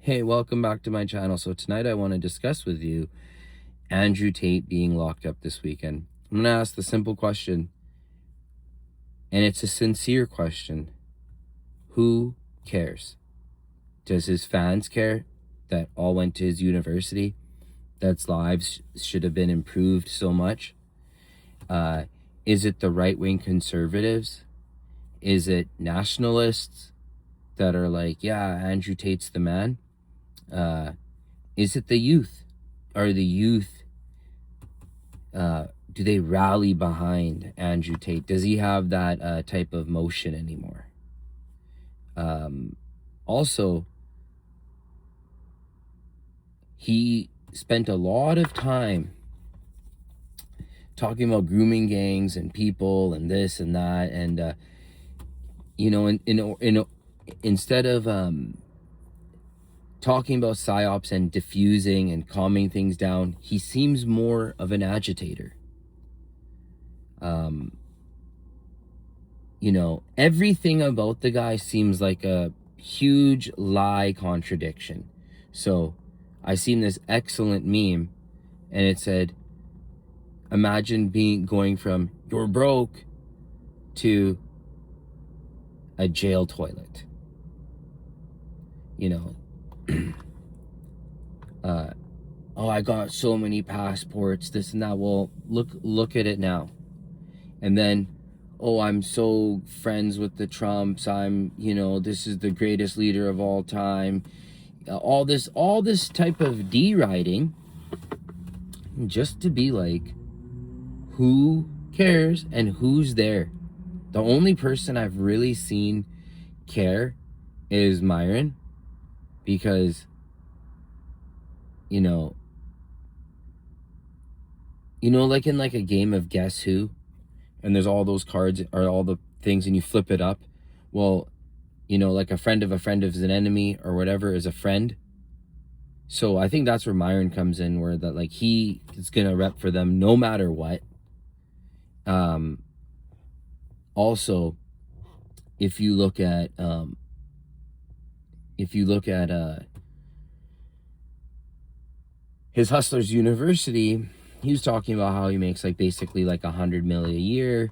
Hey, welcome back to my channel. So tonight I want to discuss with you Andrew Tate being locked up this weekend. I'm going to ask the simple question, and it's a sincere question. Who cares? Does his fans care that all went to his university, that's lives should have been improved so much? Is it the right-wing conservatives? Is it nationalists that are like, yeah, Andrew Tate's the man? Is it the youth? Are the youth, do they rally behind Andrew Tate? Does he have that type of motion anymore? Also, he spent a lot of time talking about grooming gangs and people and this and that, and instead of talking about psyops and diffusing and calming things down, he seems more of an agitator. Everything about the guy seems like a huge lie contradiction. So I seen this excellent meme, and it said, imagine going from you're broke to a jail toilet. Oh, I got so many passports, this and that. Well, look at it now. And then, oh, I'm so friends with the Trumps. This is the greatest leader of all time. All this type of deriding, just to be like, who cares and who's there? The only person I've really seen care is Myron, because like in like a game of Guess Who, and there's all those cards or all the things, and you flip it up. Well, like a friend of is an enemy, or whatever is a friend. So I think that's where Myron comes in, where that like he is gonna rep for them no matter what. Also, if you look at his Hustlers University, he was talking about how he makes like basically like $100 million a year,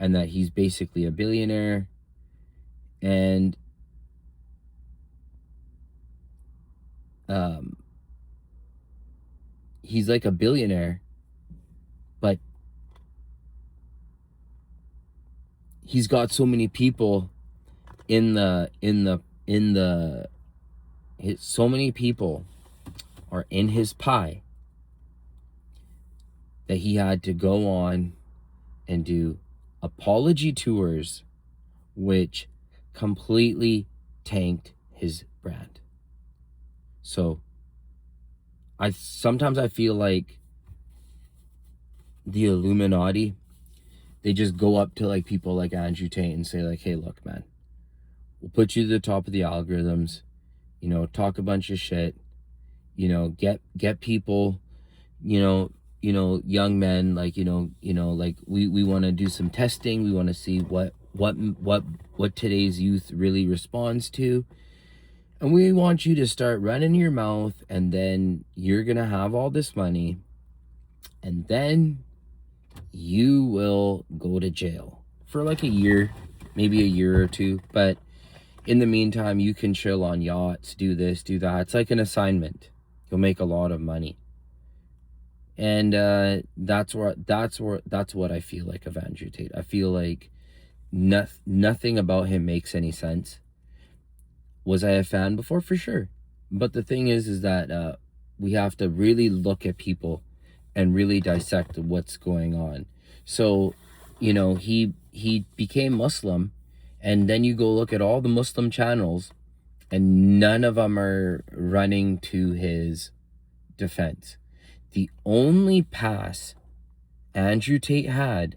and that he's basically a billionaire. And he's like a billionaire, but he's got so many people so many people are in his pie that he had to go on and do apology tours, which completely tanked his brand. So sometimes I feel like the Illuminati, they just go up to like people like Andrew Tate and say like, hey, look, man, we'll put you to the top of the algorithms, talk a bunch of shit, get people, young men, like, like we want to do some testing. We want to see what today's youth really responds to. And we want you to start running your mouth, and then you're going to have all this money, and then you will go to jail for like a year, maybe a year or two. But in the meantime, you can chill on yachts, do this, do that. It's like an assignment. You'll make a lot of money. And that's what I feel like of Andrew Tate. I feel like nothing about him makes any sense. Was I a fan before? For sure. But the thing is that we have to really look at people and really dissect what's going on. So, he became Muslim, and then you go look at all the Muslim channels, and none of them are running to his defense. The only pass Andrew Tate had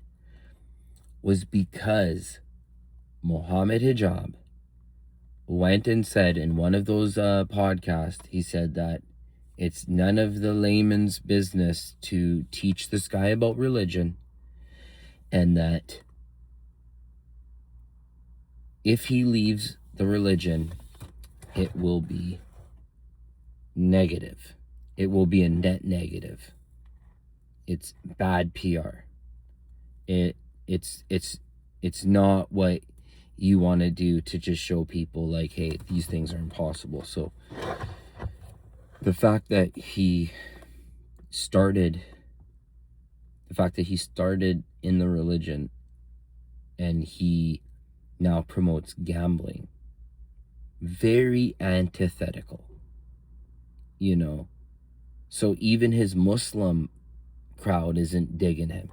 was because Mohammed Hijab went and said in one of those podcasts, he said that it's none of the layman's business to teach this guy about religion, and that if he leaves the religion, it will be negative. It will be a net negative. It's bad PR. It's not what you want to do to just show people like, hey, these things are impossible. So the fact that he started in the religion and he now promotes gambling, very antithetical, you know. So even his Muslim crowd isn't digging him.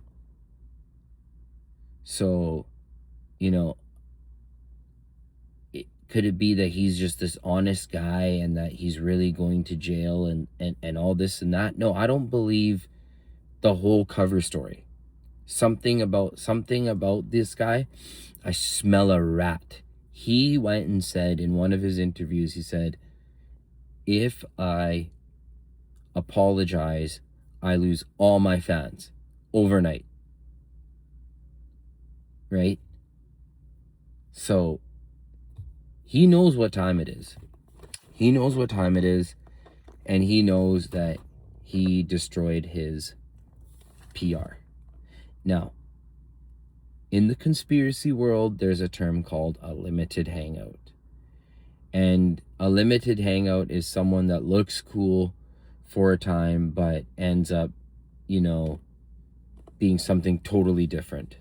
So, you know, could it be that he's just this honest guy and that he's really going to jail and all this and that? No, I don't believe the whole cover story. Something about this guy, I smell a rat. He went and said in one of his interviews, he said, if I apologize, I lose all my fans overnight. Right? So he knows what time it is. He knows what time it is, and he knows that he destroyed his PR. Now, in the conspiracy world, there's a term called a limited hangout. And a limited hangout is someone that looks cool for a time, but ends up, you know, being something totally different.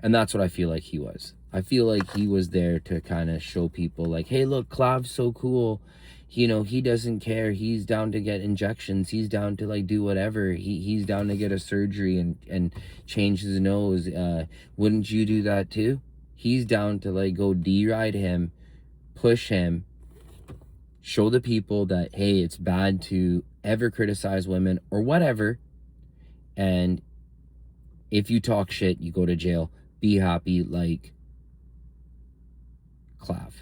And that's what I feel like he was. I feel like he was there to kind of show people like, hey, look, Clav's so cool. You know, he doesn't care. He's down to get injections. He's down to like do whatever. He's down to get a surgery and change his nose. Wouldn't you do that too? He's down to like go deride him, push him, show the people that, hey, it's bad to ever criticize women or whatever. And if you talk shit, you go to jail. Be happy like Clav.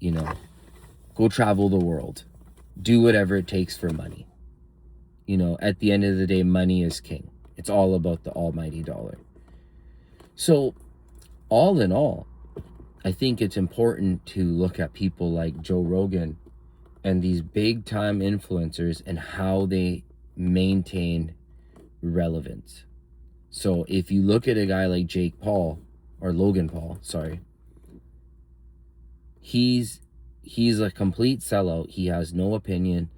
You know, go travel the world. Do whatever it takes for money. You know, at the end of the day, money is king. It's all about the almighty dollar. So, all in all, I think it's important to look at people like Joe Rogan and these big time influencers and how they maintain relevance. So if you look at a guy like Logan Paul, sorry, he's a complete sellout. He has no opinion.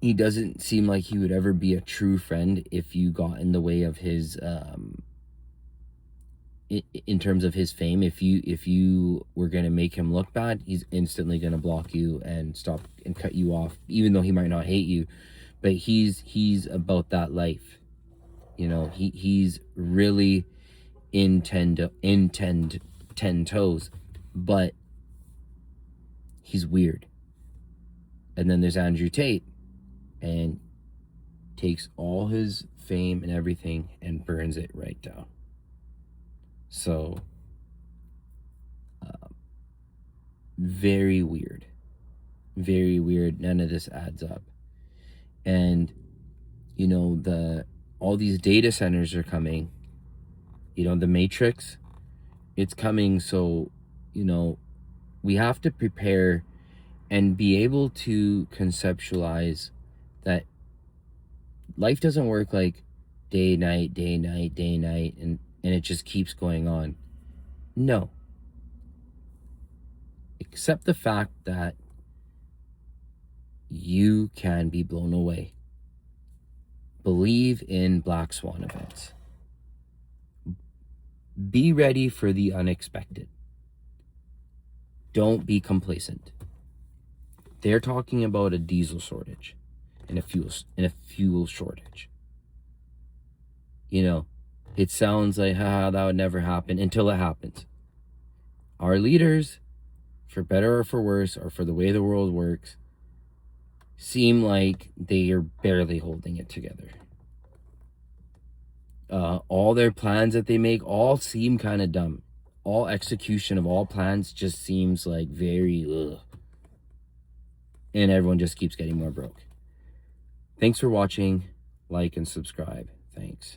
He doesn't seem like he would ever be a true friend if you got in the way of his in terms of his fame. If you were going to make him look bad, he's instantly going to block you and stop and cut you off, even though he might not hate you. But he's about that life. You know, he's really in 10 toes, but he's weird. And then there's Andrew Tate, and takes all his fame and everything and burns it right down. So, very weird. Very weird. None of this adds up. And, you know, all these data centers are coming. You know, the Matrix, it's coming. So, you know, we have to prepare and be able to conceptualize that life doesn't work like day, night, day, night, day, night, and it just keeps going on. No. Accept the fact that you can be blown away. Believe in black swan events. Be ready for the unexpected. Don't be complacent. They're talking about a diesel shortage and a fuel shortage. You know, it sounds like, that would never happen until it happens. Our leaders, for better or for worse, or for the way the world works, seem like they are barely holding it together. All their plans that they make all seem kind of dumb. All execution of all plans just seems like very and everyone just keeps getting more broke. Thanks for watching. Like and subscribe. Thanks.